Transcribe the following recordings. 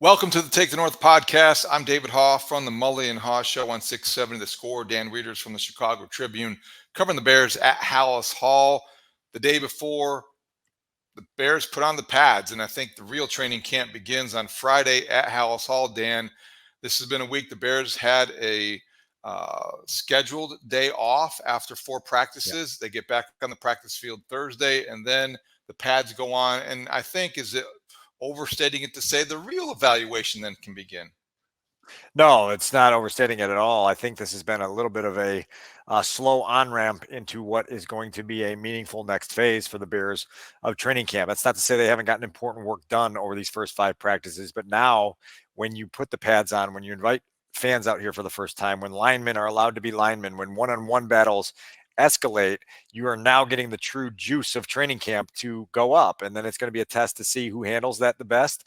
Welcome to the Take the North podcast. I'm David Haugh from the Mully and Haugh Show on 670 The Score. Dan Wiederer from the Chicago Tribune, covering the Bears at Halas Hall. The day before the Bears put on the pads, and I think the real training camp begins on Friday at Halas Hall. Dan, this has been a week. The Bears had a scheduled day off after four practices. They get back on the practice field Thursday, and then the pads go on. And I think, is it overstating it to say the real evaluation then can begin? No, it's not overstating it at all. I think this has been a little bit of a slow on-ramp into what is going to be a meaningful next phase for the Bears of training camp. That's not to say they haven't gotten important work done over these first five practices, but now when you put the pads on, when you invite fans out here for the first time, when linemen are allowed to be linemen, when one-on-one battles escalate, you are now getting the true juice of training camp to go up. And then it's going to be a test to see who handles that the best,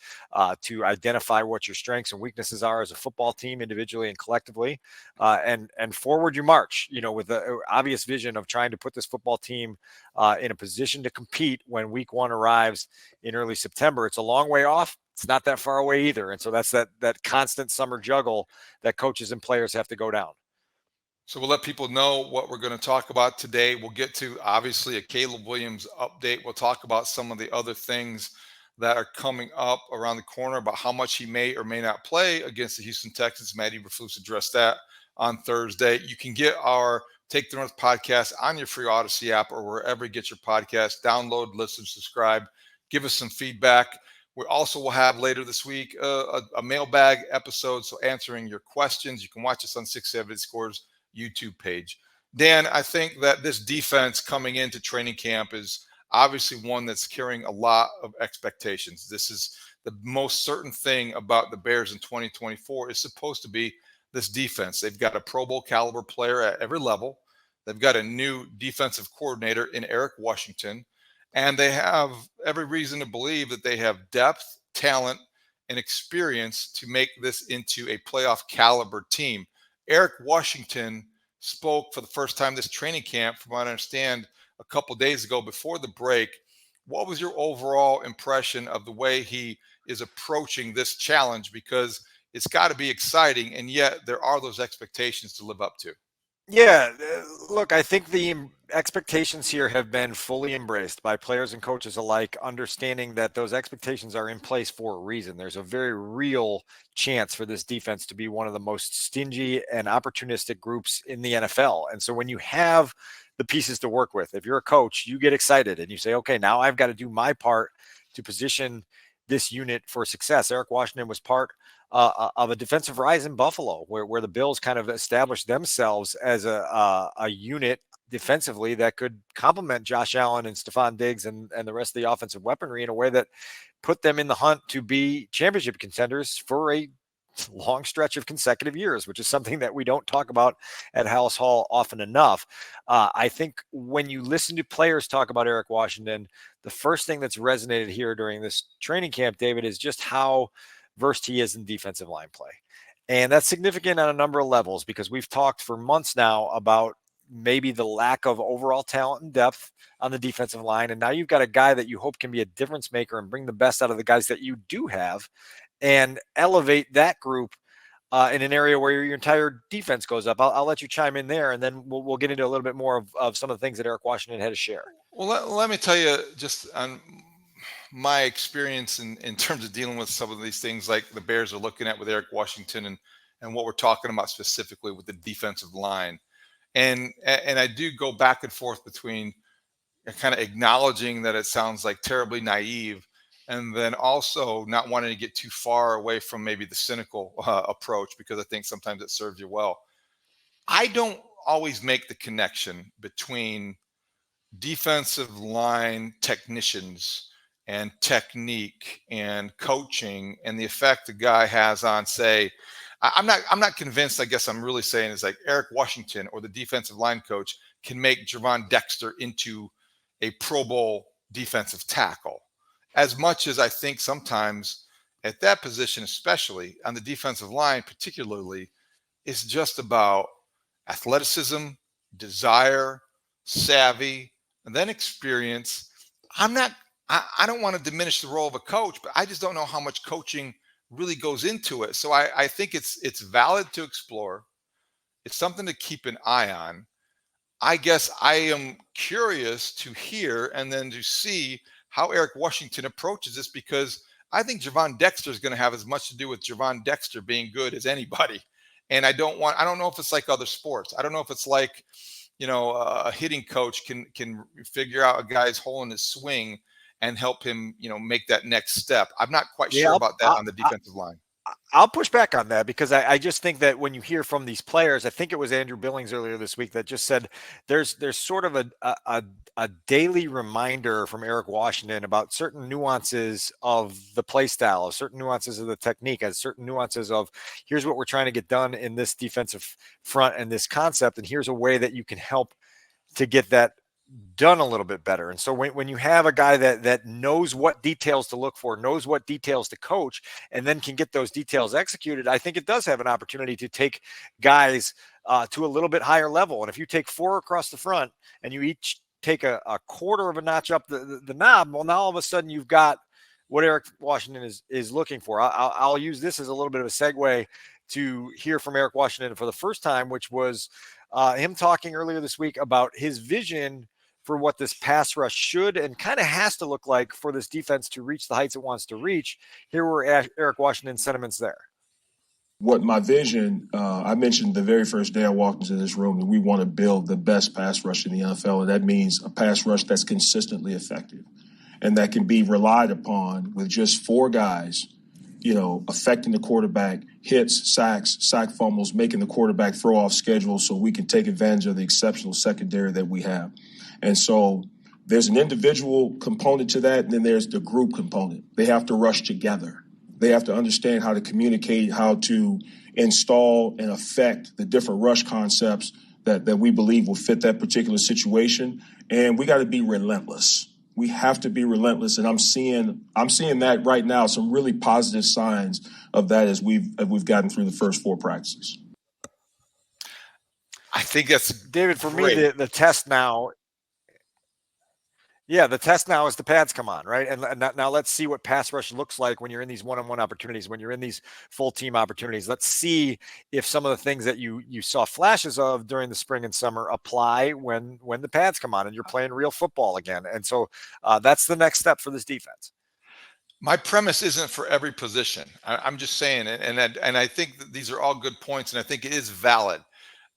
to identify what your strengths and weaknesses are as a football team, individually and collectively. And forward you march, with the obvious vision of trying to put this football team in a position to compete when week one arrives in early September. It's a long way off. It's not that far away either. And so that's that constant summer juggle that coaches and players have to go down. So we'll let people know what we're going to talk about today. We'll get to, obviously, a Caleb Williams update. We'll talk about some of the other things that are coming up around the corner about how much he may or may not play against the Houston Texans. Matt Eberflus addressed that on Thursday. You can get our Take the North podcast on your free Odyssey app or wherever you get your podcast. Download, listen, subscribe, give us some feedback. We also will have later this week a mailbag episode, so answering your questions. You can watch us on 670 Scores YouTube page. Dan, I think that this defense coming into training camp is obviously one that's carrying a lot of expectations. This is the most certain thing about the Bears in 2024 is supposed to be this defense. They've got a Pro Bowl caliber player at every level. They've got a new defensive coordinator in Eric Washington, and they have every reason to believe that they have depth, talent, and experience to make this into a playoff caliber team. Eric Washington spoke for the first time this training camp, from what I understand, a couple days ago before the break. What was your overall impression of the way he is approaching this challenge? Because it's got to be exciting, and yet there are those expectations to live up to. Yeah, look, I think the expectations here have been fully embraced by players and coaches alike, understanding that those expectations are in place for a reason. There's a very real chance for this defense to be one of the most stingy and opportunistic groups in the NFL. And so when you have the pieces to work with, if you're a coach, you get excited and you say, okay, now I've got to do my part to position this unit for success. Eric Washington was part of a defensive rise in Buffalo, where the Bills kind of established themselves as a unit defensively that could complement Josh Allen and Stephon Diggs and the rest of the offensive weaponry in a way that put them in the hunt to be championship contenders for a long stretch of consecutive years, which is something that we don't talk about at Halas Hall often enough. I think when you listen to players talk about Eric Washington, the first thing that's resonated here during this training camp, David, is just how versed he is in defensive line play. And that's significant on a number of levels because we've talked for months now about maybe the lack of overall talent and depth on the defensive line. And now you've got a guy that you hope can be a difference maker and bring the best out of the guys that you do have and elevate that group in an area where your entire defense goes up. I'll let you chime in there, and then we'll get into a little bit more of some of the things that Eric Washington had to share. Well, let me tell you just on my experience in terms of dealing with some of these things like the Bears are looking at with Eric Washington and what we're talking about specifically with the defensive line. And I do go back and forth between kind of acknowledging that it sounds like terribly naive and then also not wanting to get too far away from maybe the cynical approach, because I think sometimes it serves you well. I don't always make the connection between defensive line technicians and technique and coaching and the effect the guy has on, say, I'm not convinced. I guess I'm really saying is like Eric Washington or the defensive line coach can make Javon Dexter into a Pro Bowl defensive tackle, as much as I think sometimes at that position, especially on the defensive line, particularly, it's just about athleticism, desire, savvy, and then experience. I don't want to diminish the role of a coach, but I just don't know how much coaching really goes into it. So I think it's valid to explore. It's something to keep an eye on. I guess I am curious to hear and then to see how Eric Washington approaches this, because I think Javon Dexter is going to have as much to do with Javon Dexter being good as anybody. And I don't know if it's like other sports. I don't know if it's like, a hitting coach can figure out a guy's hole in his swing and help him, make that next step. I'm not quite Yeah, sure about that on the defensive line. I'll push back on that because I just think that when you hear from these players, I think it was Andrew Billings earlier this week that just said there's sort of a daily reminder from Eric Washington about certain nuances of the play style, of certain nuances of the technique, as certain nuances of here's what we're trying to get done in this defensive front and this concept, and here's a way that you can help to get that done a little bit better. And so when you have a guy that knows what details to look for, knows what details to coach, and then can get those details executed, I think it does have an opportunity to take guys to a little bit higher level. And if you take 4 across the front and you each take a quarter of a notch up the knob, well, now all of a sudden you've got what Eric Washington is looking for. I'll use this as a little bit of a segue to hear from Eric Washington for the first time, which was him talking earlier this week about his vision for what this pass rush should and kind of has to look like for this defense to reach the heights it wants to reach. Here were Eric Washington's sentiments there. What my vision, I mentioned the very first day I walked into this room that we want to build the best pass rush in the NFL, and that means a pass rush that's consistently effective and that can be relied upon with just 4 guys, affecting the quarterback, hits, sacks, sack fumbles, making the quarterback throw off schedule so we can take advantage of the exceptional secondary that we have. And so there's an individual component to that, and then there's the group component. They have to rush together. They have to understand how to communicate, how to install and affect the different rush concepts that we believe will fit that particular situation. And we got to be relentless. We have to be relentless. And I'm seeing that right now, some really positive signs of that as we've gotten through the first 4 practices. I think that's David, for great. me, the test now. Yeah, the test now is the pads come on, right? And now let's see what pass rush looks like when you're in these one-on-one opportunities, when you're in these full team opportunities. Let's see if some of the things that you saw flashes of during the spring and summer apply when the pads come on and you're playing real football again. And so that's the next step for this defense. My premise isn't for every position. I'm just saying it, and I think that these are all good points, and I think it is valid.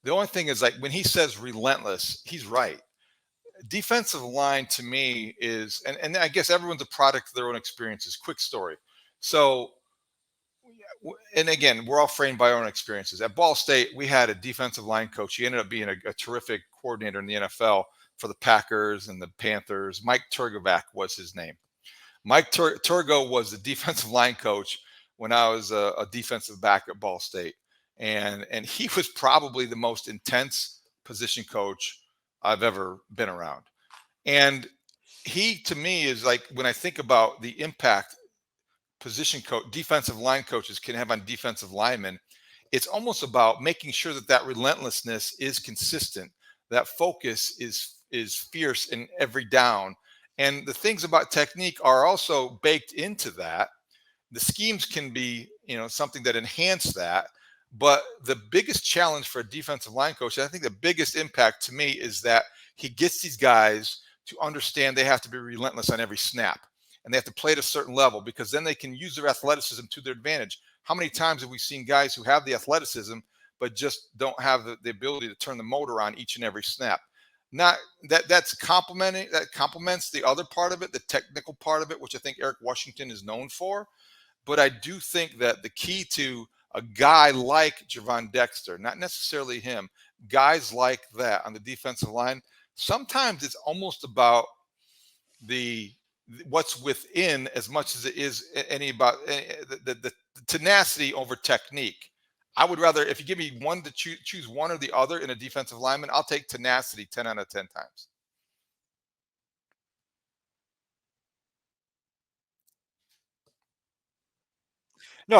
The only thing is, like, when he says relentless, he's right. Defensive line to me is, and I guess everyone's a product of their own experiences. Quick story. So, and again, we're all framed by our own experiences. At Ball State, we had a defensive line coach. He ended up being a terrific coordinator in the NFL for the Packers and the Panthers. Mike Turgovac was his name. Mike Turgo was the defensive line coach when I was a defensive back at Ball State, and he was probably the most intense position coach I've ever been around. And he, to me, is like, when I think about the impact defensive line coaches can have on defensive linemen, it's almost about making sure that relentlessness is consistent, that focus is fierce in every down. And the things about technique are also baked into that. The schemes can be, something that enhance that. But the biggest challenge for a defensive line coach, and I think the biggest impact to me, is that he gets these guys to understand they have to be relentless on every snap. And they have to play at a certain level, because then they can use their athleticism to their advantage. How many times have we seen guys who have the athleticism but just don't have the ability to turn the motor on each and every snap? Not that complements the other part of it, the technical part of it, which I think Eric Washington is known for. But I do think that the key to a guy like Javon Dexter, not necessarily him, guys like that on the defensive line, sometimes it's almost about what's within as much as it is the tenacity over technique. I would rather, if you give me one to choose one or the other in a defensive lineman, I'll take tenacity 10 out of 10 times. No,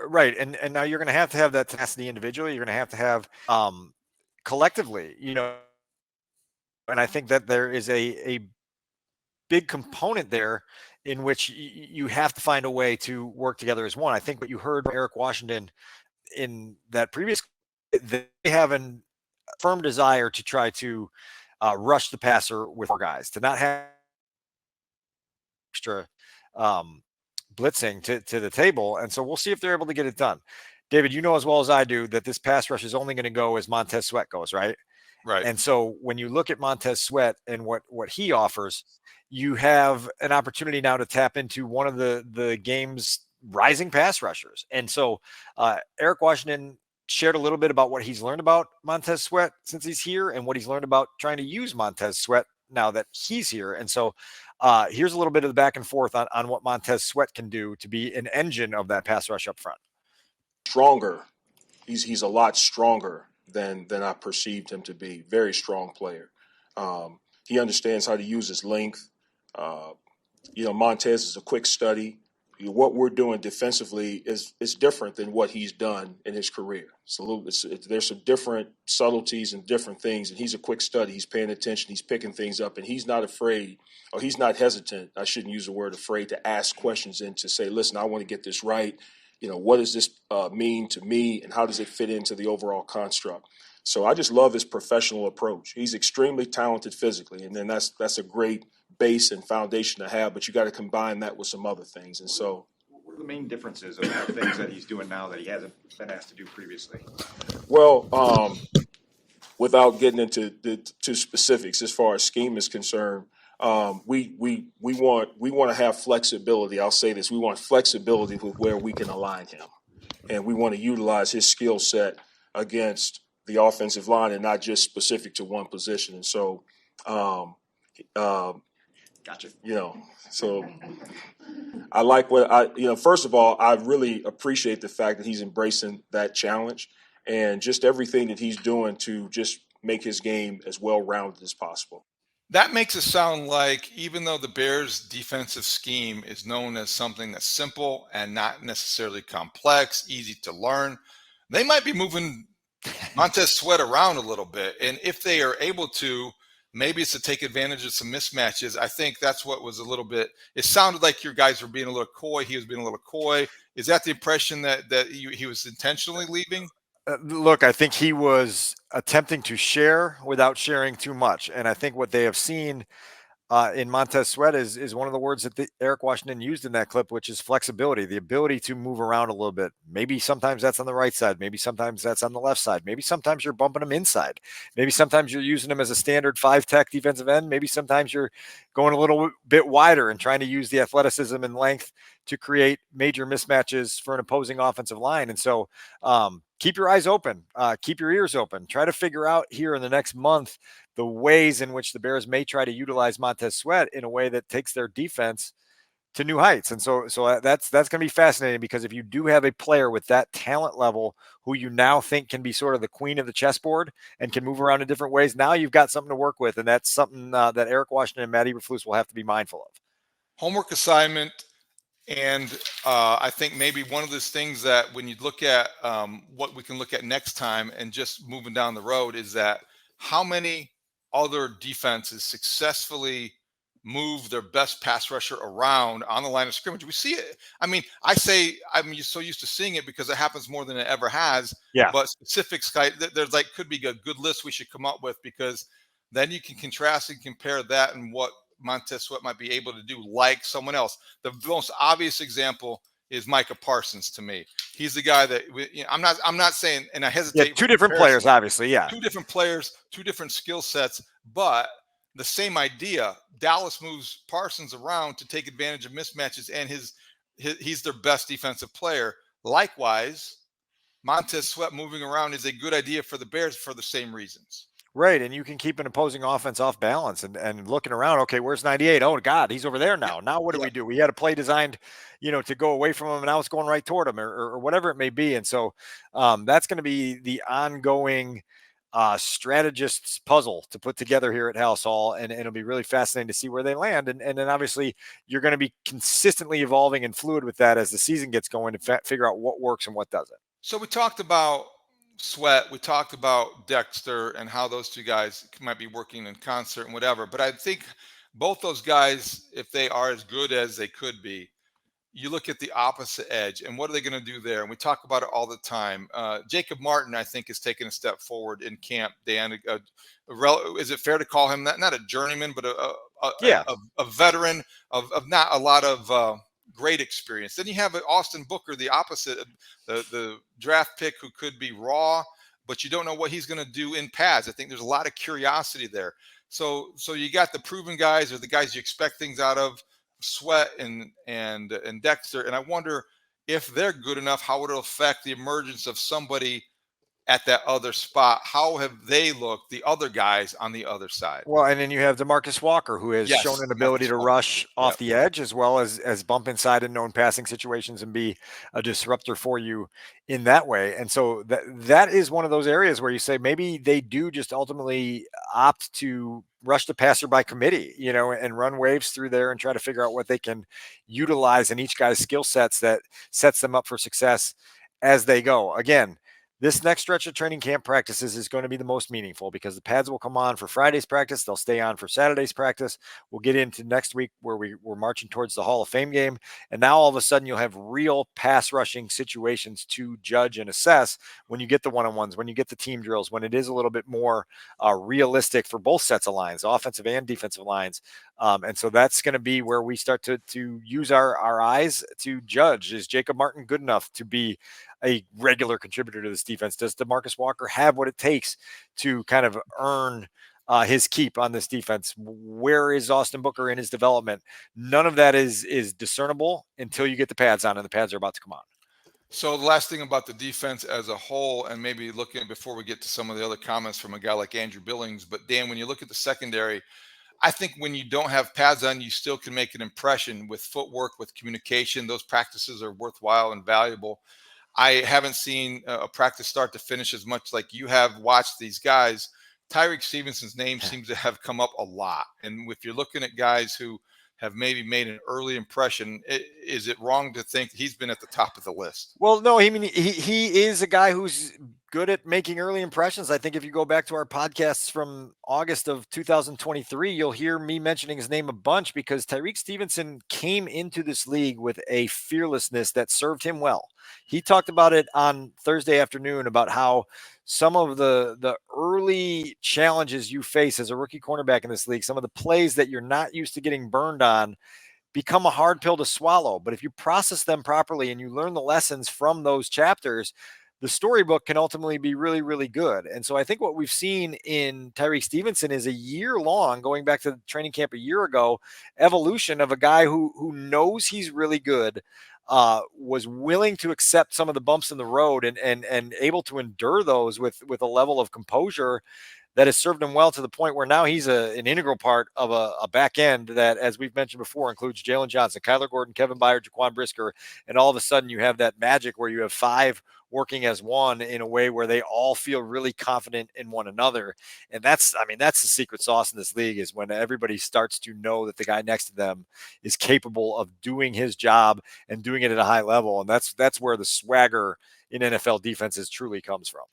right. And now you're going to have that tenacity individually. You're going to have collectively, and I think that there is a big component there in which you have to find a way to work together as one. I think what you heard from Eric Washington in that previous, they have a firm desire to try to rush the passer with four guys, to not have extra blitzing to the table. And so we'll see if they're able to get it done. David, you know as well as I do that this pass rush is only going to go as Montez Sweat goes, right? Right. And so when you look at Montez Sweat and what he offers, you have an opportunity now to tap into one of the game's rising pass rushers. And so Eric Washington shared a little bit about what he's learned about Montez Sweat since he's here and what he's learned about trying to use Montez Sweat now that he's here. And so here's a little bit of the back and forth on what Montez Sweat can do to be an engine of that pass rush up front. Stronger. He's a lot stronger than I perceived him to be. Very strong player. He understands how to use his length. Montez is a quick study. What we're doing defensively is different than what he's done in his career. So there's some different subtleties and different things, and he's a quick study. He's paying attention. He's picking things up, and he's not afraid, or he's not hesitant. I shouldn't use the word afraid, to ask questions and to say, listen, I want to get this right. What does this mean to me, and how does it fit into the overall construct? So I just love his professional approach. He's extremely talented physically, and then that's a great base and foundation to have, but you got to combine that with some other things. And so, what are the main differences of things that he's doing now that he hasn't been asked to do previously? Well, without getting into to specifics as far as scheme is concerned, we want to have flexibility. I'll say this: we want flexibility with where we can align him, and we want to utilize his skill set against the offensive line and not just specific to one position. And so, Gotcha. So I like first of all, I really appreciate the fact that he's embracing that challenge and just everything that he's doing to just make his game as well-rounded as possible. That makes it sound like even though the Bears' defensive scheme is known as something that's simple and not necessarily complex, easy to learn, they might be moving Montez Sweat around a little bit. And if they are able to, maybe it's to take advantage of some mismatches. I think that's what was a little bit, it sounded like your guys were being a little coy. He was being a little coy. Is that the impression that he was intentionally leaving? Look, I think he was attempting to share without sharing too much. And I think what they have seen in Montez Sweat is one of the words that Eric Washington used in that clip, which is flexibility, the ability to move around a little bit. Maybe sometimes that's on the right side. Maybe sometimes that's on the left side. Maybe sometimes you're bumping him inside. Maybe sometimes you're using him as a standard 5-tech defensive end. Maybe sometimes you're going a little bit wider and trying to use the athleticism and length to create major mismatches for an opposing offensive line. And so keep your eyes open, keep your ears open, try to figure out here in the next month the ways in which the Bears may try to utilize Montez Sweat in a way that takes their defense to new heights. And so that's going to be fascinating, because if you do have a player with that talent level who you now think can be sort of the queen of the chessboard and can move around in different ways, now you've got something to work with. And that's something that Eric Washington and Matt Eberflus will have to be mindful of. Homework assignment. And I think maybe one of those things that when you look at what we can look at next time and just moving down the road is that how many other defenses successfully move their best pass rusher around on the line of scrimmage. We see it. I mean, I'm so used to seeing it because it happens more than it ever has. Yeah. But specifics, there's could be a good list we should come up with, because then you can contrast and compare that and what Montez Sweat might be able to do like someone else. The most obvious example is Micah Parsons to me. He's the guy that I'm not saying, and I hesitate. Yeah, two different players, obviously. Yeah, two different players, two different skill sets, but the same idea. Dallas moves Parsons around to take advantage of mismatches, and he's their best defensive player. Likewise, Montez Sweat moving around is a good idea for the Bears for the same reasons. Right, and you can keep an opposing offense off balance and looking around. Okay, where's 98? Oh God, he's over there now. Yeah. Now what do we do? We had a play designed, to go away from him, and now it's going right toward him, or whatever it may be. And so that's going to be the ongoing strategist's puzzle to put together here at Halas Hall, and it'll be really fascinating to see where they land. And then obviously you're going to be consistently evolving and fluid with that as the season gets going to figure out what works and what doesn't. So we talked about Sweat, we talked about Dexter and how those two guys might be working in concert and whatever. But I think both those guys, if they are as good as they could be, you look at the opposite edge and what are they going to do there? And we talk about it all the time. Jacob Martin, I think, has taken a step forward in camp. Dan, is it fair to call him that? Not a journeyman, but Yeah. a veteran of not a lot of great experience. Then you have Austin Booker, the opposite, the draft pick who could be raw, but you don't know what he's going to do in pads. I think there's a lot of curiosity there. So you got the proven guys or the guys you expect things out of, Sweat and Dexter, and I wonder if they're good enough, how it'll affect the emergence of somebody at that other spot. How have they looked, the other guys on the other side? Well, and then you have DeMarcus Walker, who has shown Yes, an ability Marcus to Walker. rush off Yep. the edge as well as bump inside in known passing situations and be a disruptor for you in that way. And so that is one of those areas where you say maybe they do just ultimately opt to rush the passer by committee, and run waves through there and try to figure out what they can utilize in each guy's skill sets that sets them up for success as they go. Again, this next stretch of training camp practices is going to be the most meaningful because the pads will come on for Friday's practice. They'll stay on for Saturday's practice. We'll get into next week where we're marching towards the Hall of Fame game. And now all of a sudden you'll have real pass rushing situations to judge and assess when you get the one-on-ones, when you get the team drills, when it is a little bit more realistic for both sets of lines, offensive and defensive lines. And so that's going to be where we start to use our eyes to judge. Is Jacob Martin good enough to be a regular contributor to this defense? Does DeMarcus Walker have what it takes to kind of earn his keep on this defense? Where is Austin Booker in his development? None of that is discernible until you get the pads on, and the pads are about to come on. So the last thing about the defense as a whole, and maybe looking before we get to some of the other comments from a guy like Andrew Billings, but Dan, when you look at the secondary, I think when you don't have pads on, you still can make an impression with footwork, with communication. Those practices are worthwhile and valuable. I haven't seen a practice start to finish as much like you have watched these guys. Tyreek Stevenson's name seems to have come up a lot. And if you're looking at guys who have maybe made an early impression, is it wrong to think he's been at the top of the list? Well, no, he is a guy who's good at making early impressions. I think if you go back to our podcasts from August of 2023, you'll hear me mentioning his name a bunch because Tyreek Stevenson came into this league with a fearlessness that served him well. He talked about it on Thursday afternoon about how some of the early challenges you face as a rookie cornerback in this league, some of the plays that you're not used to getting burned on, become a hard pill to swallow. But if you process them properly and you learn the lessons from those chapters, the storybook can ultimately be really, really good. And so I think what we've seen in Tyreek Stevenson is a year long, going back to the training camp a year ago, evolution of a guy who knows he's really good, was willing to accept some of the bumps in the road and able to endure those with a level of composure that has served him well to the point where now he's an integral part of a back end that, as we've mentioned before, includes Jalen Johnson, Kyler Gordon, Kevin Byard, Jaquan Brisker, and all of a sudden you have that magic where you have five working as one in a way where they all feel really confident in one another. And that's the secret sauce in this league, is when everybody starts to know that the guy next to them is capable of doing his job and doing it at a high level. And that's where the swagger in NFL defenses truly comes from.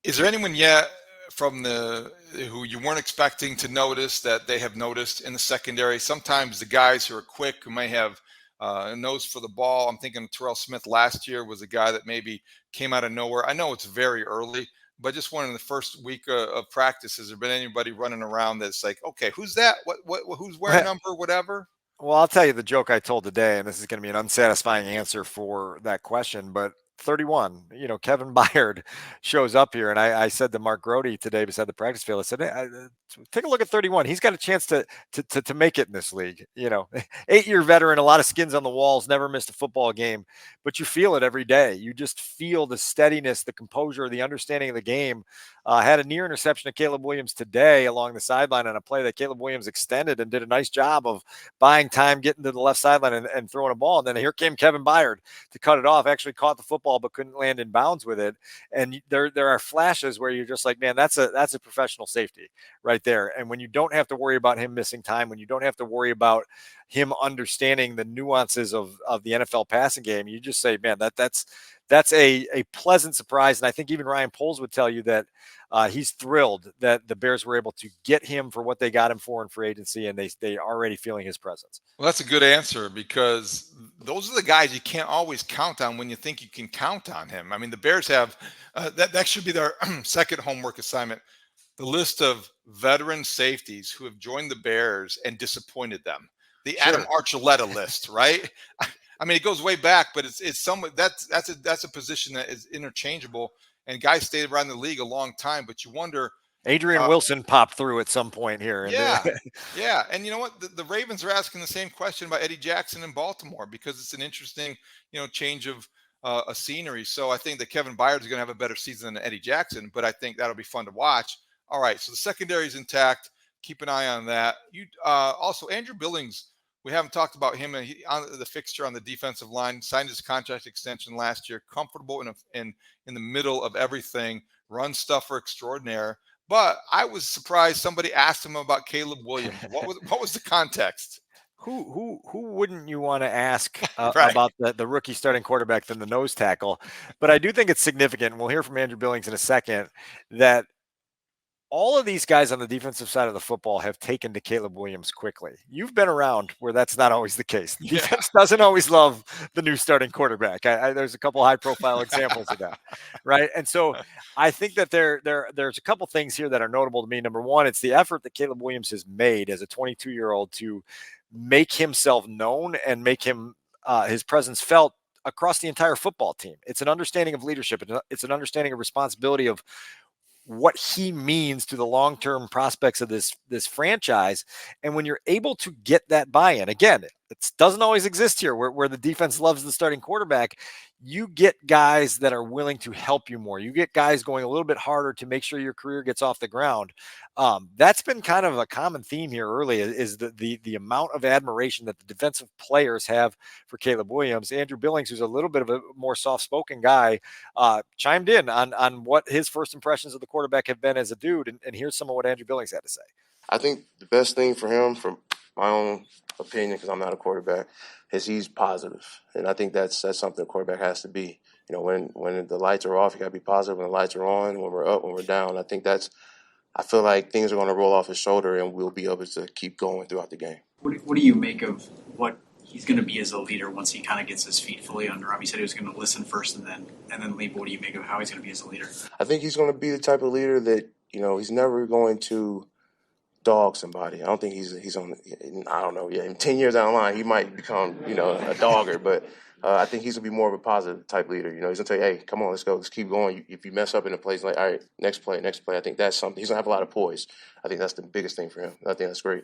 Is there anyone yet from who you weren't expecting to notice that they have noticed in the secondary? Sometimes the guys who are quick, who may have a nose for the ball. I'm thinking Terrell Smith last year was a guy that maybe came out of nowhere. I know it's very early, but just wondering, in the first week of practice, has there been anybody running around that's like, okay, who's that? What who's wearing number, whatever? Well, I'll tell you the joke I told today, and this is going to be an unsatisfying answer for that question, but 31, Kevin Byard shows up here. And I said to Mark Grody today beside the practice field, I said, hey, take a look at 31. He's got a chance to make it in this league. 8-year veteran, a lot of skins on the walls, never missed a football game, but you feel it every day. You just feel the steadiness, the composure, the understanding of the game. Had a near interception of Caleb Williams today along the sideline on a play that Caleb Williams extended and did a nice job of buying time, getting to the left sideline and throwing a ball. And then here came Kevin Byard to cut it off, actually caught the football football, but couldn't land in bounds with it. And there are flashes where you're just like, man, that's a professional safety right there. And when you don't have to worry about him missing time, when you don't have to worry about him understanding the nuances of the NFL passing game, you just say, man, that's a pleasant surprise. And I think even Ryan Poles would tell you that he's thrilled that the Bears were able to get him for what they got him for in free agency, and they are already feeling his presence. Well, that's a good answer, because those are the guys you can't always count on when you think you can count on him. I mean, the Bears have that should be their second homework assignment. The list of veteran safeties who have joined the Bears and disappointed them. The Adam Archuleta list, right? I mean, it goes way back, but it's somewhat that's a position that is interchangeable, and guys stayed around the league a long time. But you wonder. Adrian Wilson popped through at some point here. Yeah. And you know what? The Ravens are asking the same question about Eddie Jackson in Baltimore, because it's an interesting, change of a scenery. So I think that Kevin Byard is going to have a better season than Eddie Jackson, but I think that'll be fun to watch. All right. So the secondary is intact. Keep an eye on that. Also, Andrew Billings, we haven't talked about him. On the fixture on the defensive line, signed his contract extension last year, comfortable in the middle of everything, run stuffer extraordinaire. But I was surprised somebody asked him about Caleb Williams. What was the context? Who wouldn't you want to ask Right. about the rookie starting quarterback than the nose tackle? But I do think it's significant, and we'll hear from Andrew Billings in a second, that all of these guys on the defensive side of the football have taken to Caleb Williams quickly. You've been around where that's not always the case. The defense doesn't always love the new starting quarterback. There's a couple high-profile examples of that, right? And so I think that there's a couple things here that are notable to me. Number one, it's the effort that Caleb Williams has made as a 22-year-old to make himself known and make his presence felt across the entire football team. It's an understanding of leadership. It's an understanding of responsibility of what he means to the long-term prospects of this franchise. And when you're able to get that buy-in, again, it doesn't always exist here where the defense loves the starting quarterback. You get guys that are willing to help you more. You get guys going a little bit harder to make sure your career gets off the ground. That's been kind of a common theme here early, is the amount of admiration that the defensive players have for Caleb Williams. Andrew Billings, who's a little bit of a more soft-spoken guy, chimed in on what his first impressions of the quarterback have been as a dude. And here's some of what Andrew Billings had to say. I think the best thing for him, from my own opinion, because I'm not a quarterback, is he's positive. And I think that's something a quarterback has to be. When the lights are off, you got to be positive. When the lights are on, when we're up, when we're down, I feel like things are going to roll off his shoulder and we'll be able to keep going throughout the game. What do you make of what he's going to be as a leader once he kind of gets his feet fully under him? He said he was going to listen first and then lead. But what do you make of how he's going to be as a leader? I think he's going to be the type of leader that, he's never going to dog somebody. I don't think he's on. I don't know. Yeah, in 10 years down the line, he might become a dogger. But I think he's gonna be more of a positive type leader. He's gonna tell you, hey, come on, let's go, let's keep going. If you mess up in a place, like, all right, next play. I think that's something. He's gonna have a lot of poise. I think that's the biggest thing for him. I think that's great.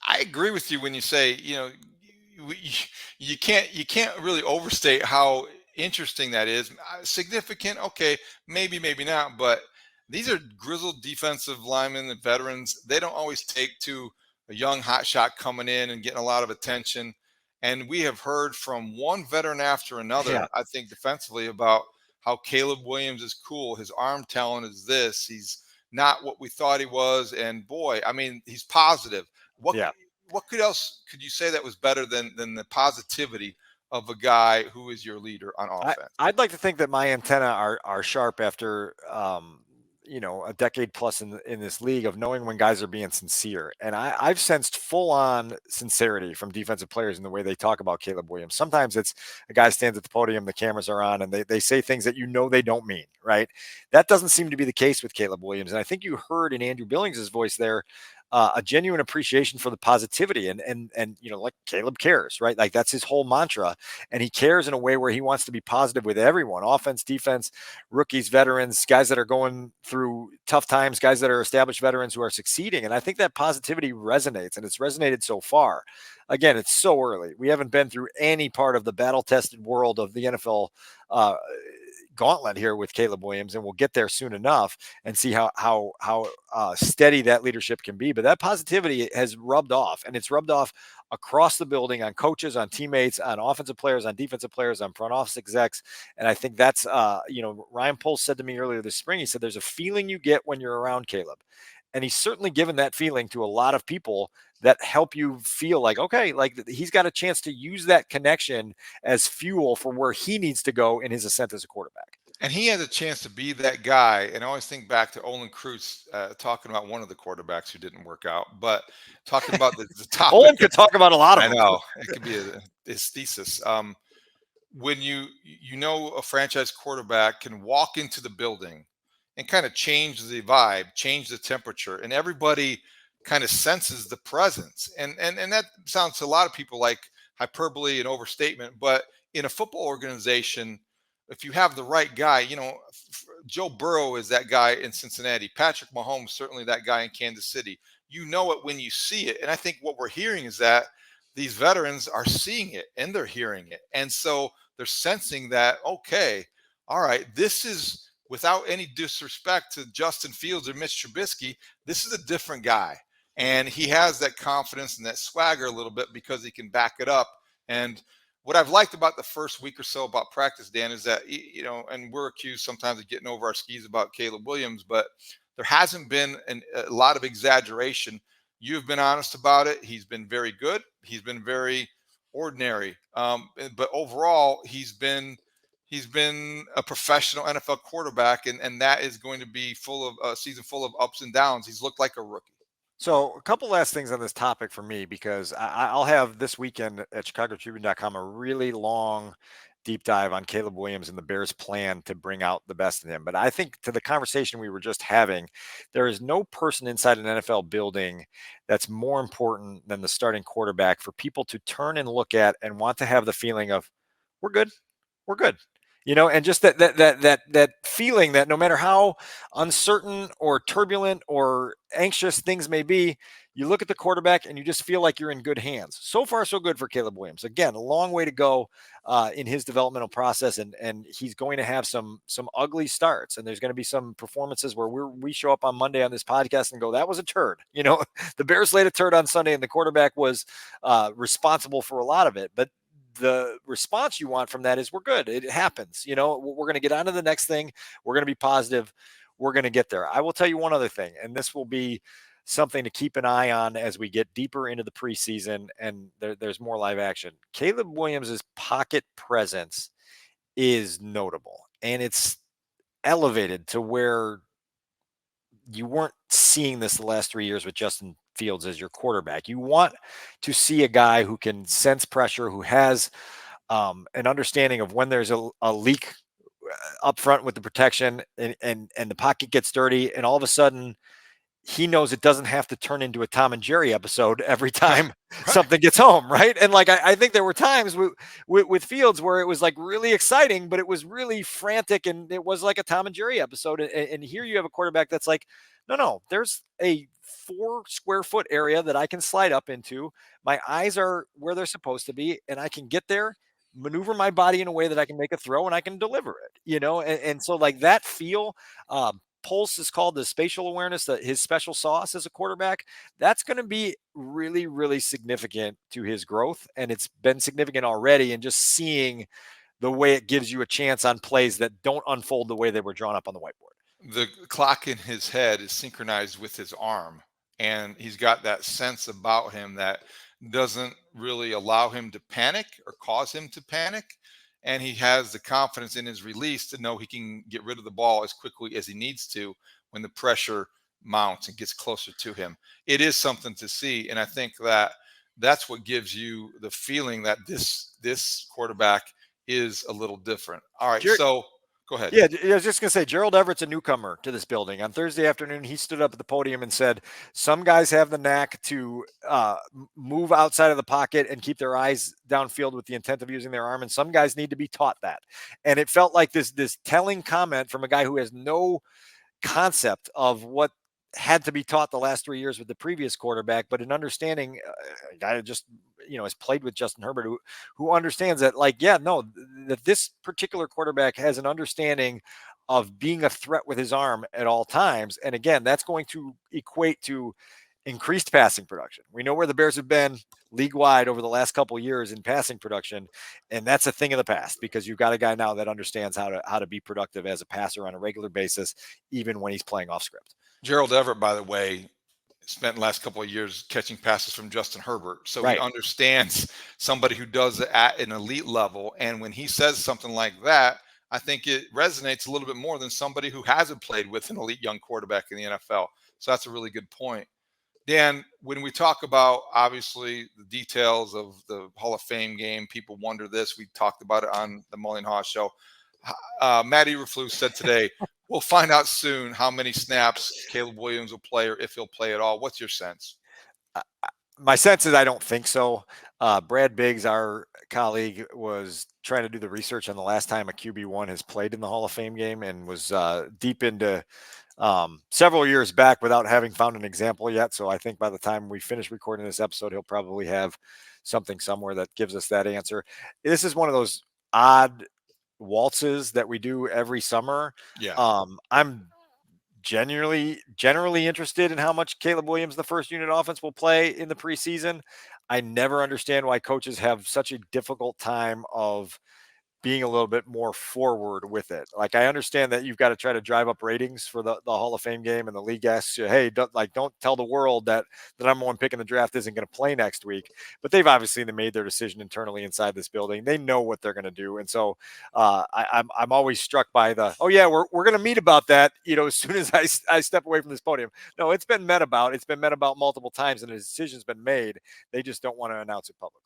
I agree with you when you say you can't really overstate how interesting that is. Significant, okay, maybe not, but these are grizzled defensive linemen and veterans. They don't always take to a young hotshot coming in and getting a lot of attention. And we have heard from one veteran after another, I think, defensively, about how Caleb Williams is cool. His arm talent is this. He's not what we thought he was. And boy, I mean, he's positive. What else could you say that was better than the positivity of a guy who is your leader on offense? I'd like to think that my antenna are sharp after a decade plus in this league of knowing when guys are being sincere. And I've sensed full on sincerity from defensive players in the way they talk about Caleb Williams. Sometimes it's a guy stands at the podium, the cameras are on, and they say things that they don't mean, right? That doesn't seem to be the case with Caleb Williams. And I think you heard in Andrew Billings' voice there a genuine appreciation for the positivity and like Caleb cares, right? Like that's his whole mantra. And he cares in a way where he wants to be positive with everyone, offense, defense, rookies, veterans, guys that are going through tough times, guys that are established veterans who are succeeding. And I think that positivity resonates, and it's resonated so far. Again, it's so early. We haven't been through any part of the battle-tested world of the NFL gauntlet here with Caleb Williams, and we'll get there soon enough and see how steady that leadership can be. But that positivity has rubbed off, and it's rubbed off across the building, on coaches, on teammates, on offensive players, on defensive players, on front office execs. And I think that's, Ryan Poles said to me earlier this spring, he said, there's a feeling you get when you're around Caleb. And he's certainly given that feeling to a lot of people that help you feel like, okay, like he's got a chance to use that connection as fuel for where he needs to go in his ascent as a quarterback. And he has a chance to be that guy. And I always think back to Olin Kreutz talking about one of the quarterbacks who didn't work out, but talking about the topic. Olin could talk about a lot of I them. know. It could be his thesis. When a franchise quarterback can walk into the building and kind of change the vibe, change the temperature, and everybody kind of senses the presence. And that sounds to a lot of people like hyperbole and overstatement, but in a football organization, if you have the right guy, Joe Burrow is that guy in Cincinnati. Patrick Mahomes, certainly that guy in Kansas City. You know it when you see it. And I think what we're hearing is that these veterans are seeing it and they're hearing it. And so they're sensing that, okay, all right, this is, without any disrespect to Justin Fields or Mitch Trubisky, this is a different guy. And he has that confidence and that swagger a little bit because he can back it up. And what I've liked about the first week or so about practice, Dan, is that, and we're accused sometimes of getting over our skis about Caleb Williams, but there hasn't been a lot of exaggeration. You've been honest about it. He's been very good. He's been very ordinary. But overall, he's been a professional NFL quarterback, and that is going to be full of a season full of ups and downs. He's looked like a rookie. So a couple last things on this topic for me, because I'll have this weekend at ChicagoTribune.com a really long deep dive on Caleb Williams and the Bears' plan to bring out the best in him. But I think, to the conversation we were just having, there is no person inside an NFL building that's more important than the starting quarterback for people to turn and look at and want to have the feeling of, we're good. We're good. And just that feeling that no matter how uncertain or turbulent or anxious things may be, you look at the quarterback and you just feel like you're in good hands. So far, so good for Caleb Williams. Again, a long way to go in his developmental process, and he's going to have some ugly starts, and there's going to be some performances where we show up on Monday on this podcast and go, that was a turd. The Bears laid a turd on Sunday, and the quarterback was responsible for a lot of it, but the response you want from that is, we're good. It happens. We're going to get on to the next thing. We're going to be positive. We're going to get there. I will tell you one other thing, and this will be something to keep an eye on as we get deeper into the preseason and there's more live action. Caleb Williams's pocket presence is notable, and it's elevated to where you weren't seeing this the last 3 years with Justin Fields as your quarterback. You want to see a guy who can sense pressure, who has an understanding of when there's a leak up front with the protection and the pocket gets dirty, and all of a sudden he knows it doesn't have to turn into a Tom and Jerry episode every time something gets home, right? And I think there were times with Fields where it was like really exciting, but it was really frantic, and it was like a Tom and Jerry episode. And here you have a quarterback that's like, no, there's a 4 square foot area that I can slide up into. My eyes are where they're supposed to be, and I can get there, maneuver my body in a way that I can make a throw, and I can deliver it, and so like that feel, Pulse is called the spatial awareness, that his special sauce as a quarterback, that's going to be really, really significant to his growth. And it's been significant already. And just seeing the way it gives you a chance on plays that don't unfold the way they were drawn up on the whiteboard. The clock in his head is synchronized with his arm, and he's got that sense about him that doesn't really allow him to panic or cause him to panic. And he has the confidence in his release to know he can get rid of the ball as quickly as he needs to when the pressure mounts and gets closer to him. It is something to see. And I think that's what gives you the feeling that this quarterback is a little different. All right. So go ahead. Yeah, I was just going to say, Gerald Everett's a newcomer to this building. On Thursday afternoon, he stood up at the podium and said, some guys have the knack to move outside of the pocket and keep their eyes downfield with the intent of using their arm, and some guys need to be taught that. And it felt like this telling comment from a guy who has no concept of what had to be taught the last 3 years with the previous quarterback, but an understanding, a guy who just, has played with Justin Herbert, who understands that, that this particular quarterback has an understanding of being a threat with his arm at all times. And again, that's going to equate to increased passing production. We know where the Bears have been league wide over the last couple of years in passing production, and that's a thing of the past because you've got a guy now that understands how to be productive as a passer on a regular basis, even when he's playing off script. Gerald Everett, by the way, spent the last couple of years catching passes from Justin Herbert. So he Right. understands somebody who does it at an elite level. And when he says something like that, I think it resonates a little bit more than somebody who hasn't played with an elite young quarterback in the NFL. So that's a really good point. Dan, when we talk about obviously the details of the Hall of Fame game, people wonder this. We talked about it on the Mully and Haugh show. Matt Eberflus said today, we'll find out soon how many snaps Caleb Williams will play or if he'll play at all. What's your sense? My sense is I don't think so. Brad Biggs, our colleague, was trying to do the research on the last time a QB1 has played in the Hall of Fame game and was deep into several years back without having found an example yet. So I think by the time we finish recording this episode, he'll probably have something somewhere that gives us that answer. This is one of those odd waltzes that we do every summer. Yeah. I'm generally interested in how much Caleb Williams, the first unit offense, will play in the preseason. I never understand why coaches have such a difficult time of being a little bit more forward with it. Like, I understand that you've got to try to drive up ratings for the Hall of Fame game, and the league asks you, hey, don't tell the world that the number one pick in the draft isn't going to play next week. But they've obviously made their decision internally inside this building. They know what they're going to do. And so I'm always struck by the, oh yeah, we're going to meet about that, as soon as I step away from this podium. No, it's been met about multiple times, and the decision's been made. They just don't want to announce it publicly.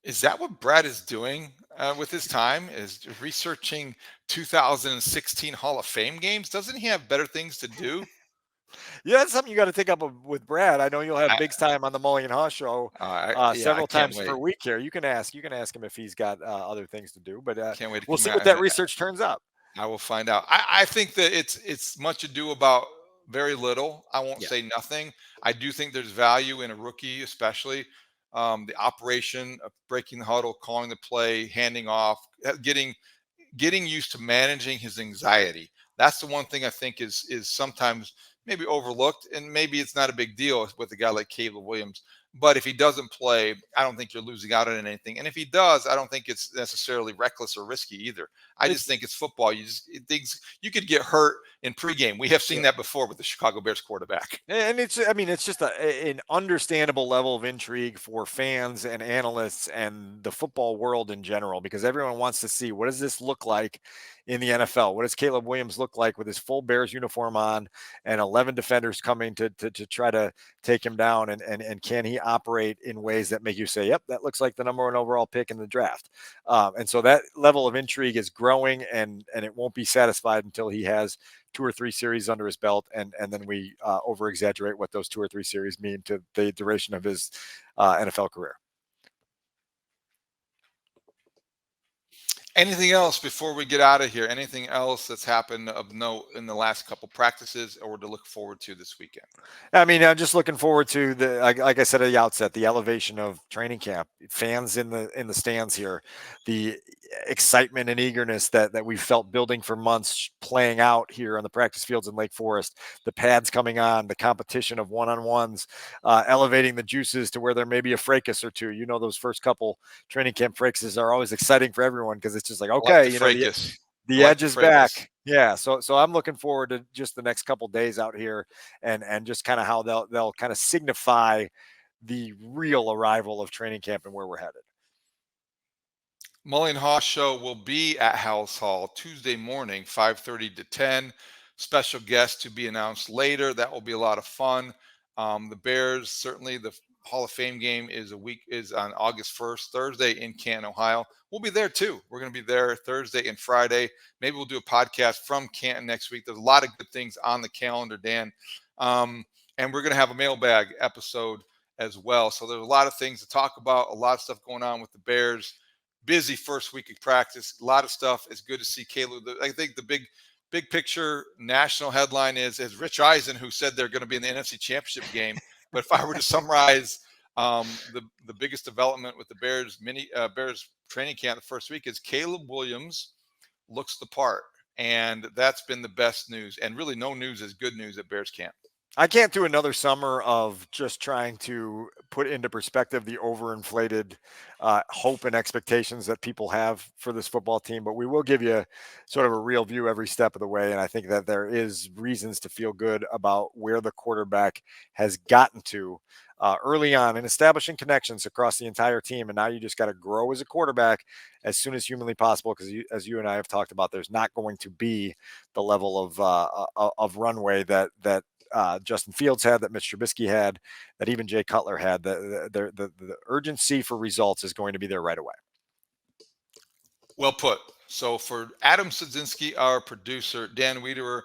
Is that what Brad is doing with his time? Is researching 2016 Hall of Fame games? Doesn't he have better things to do? Yeah, that's something you got to take up with Brad. I know you'll have I, Big's time on the Mully and Haugh show yeah, I several can't times wait. per week here. You can ask him if he's got other things to do, but Can't wait to we'll come see out what and that research turns up. I will find out. I think that it's much ado about very little. I won't Yeah. say nothing. I do think there's value in a rookie, especially the operation of breaking the huddle, calling the play, handing off, getting used to managing his anxiety. That's the one thing I think is sometimes maybe overlooked, and maybe it's not a big deal with a guy like Caleb Williams. But if he doesn't play, I don't think you're losing out on anything. And if he does, I don't think it's necessarily reckless or risky either. I just think it's football. You could get hurt in pregame. We have seen that before with the Chicago Bears quarterback. And it's just an understandable level of intrigue for fans and analysts and the football world in general, because everyone wants to see, what does this look like in the NFL? What does Caleb Williams look like with his full Bears uniform on and 11 defenders coming to try to take him down? And can he operate in ways that make you say, yep, that looks like the number one overall pick in the draft? And so that level of intrigue is growing, and it won't be satisfied until he has 2 or 3 series under his belt, and then we over exaggerate what those 2 or 3 series mean to the duration of his NFL career. Anything else before we get out of here? Anything else that's happened of note in the last couple practices or to look forward to this weekend? I mean, I'm just looking forward to like I said at the outset, the elevation of training camp, fans in the stands here, the excitement and eagerness that we felt building for months playing out here on the practice fields in Lake Forest, the pads coming on, the competition of one-on-ones, elevating the juices to where there may be a fracas or two. Those first couple training camp fracases are always exciting for everyone, because it's just like, okay, the edge is back. Yeah. So I'm looking forward to just the next couple days out here and just kind of how they'll kind of signify the real arrival of training camp and where we're headed. Mully and Haugh show will be at Halas Hall Tuesday morning, 5:30 to 10. Special guest to be announced later. That will be a lot of fun. The Bears, certainly the Hall of Fame game is on August 1st, Thursday in Canton, Ohio. We'll be there too. We're going to be there Thursday and Friday. Maybe we'll do a podcast from Canton next week. There's a lot of good things on the calendar, Dan. And we're going to have a mailbag episode as well. So there's a lot of things to talk about, a lot of stuff going on with the Bears. Busy first week of practice, a lot of stuff. It's good to see Caleb. I think the big picture national headline is Rich Eisen, who said they're going to be in the NFC Championship game. But if I were to summarize the biggest development with the Bears Bears training camp the first week is Caleb Williams looks the part, and that's been the best news. And really, no news is good news at Bears camp. I can't do another summer of just trying to put into perspective the overinflated hope and expectations that people have for this football team, but we will give you sort of a real view every step of the way. And I think that there is reasons to feel good about where the quarterback has gotten to early on in establishing connections across the entire team. And now you just got to grow as a quarterback as soon as humanly possible, because as you and I have talked about, there's not going to be the level of runway that Justin Fields had, that Mitch Trubisky had, that even Jay Cutler had. The urgency for results is going to be there right away. Well put. So for Adam Sadzinski, our producer, Dan Wiederer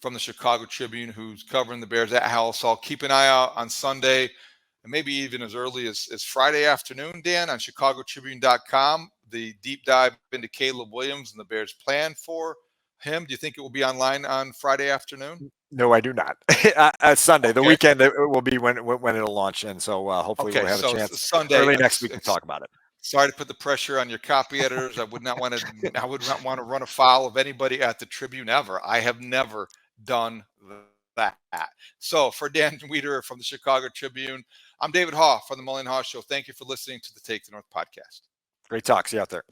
from the Chicago Tribune, who's covering the Bears at Halas Hall, keep an eye out on Sunday and maybe even as early as Friday afternoon, Dan, on chicagotribune.com, the deep dive into Caleb Williams and the Bears' plan for him. Do you think it will be online on Friday afternoon? No, I do not. Sunday, Okay. the weekend, it will be when it'll launch, and so hopefully we'll have a chance Sunday, early next week to talk about it. Sorry to put the pressure on your copy editors. I would not want to run afoul of anybody at the Tribune ever. I have never done that. So for Dan Wiederer from the Chicago Tribune, I'm David Haugh from the Mully and Haugh Show. Thank you for listening to the Take the North podcast. Great talk. See you out there.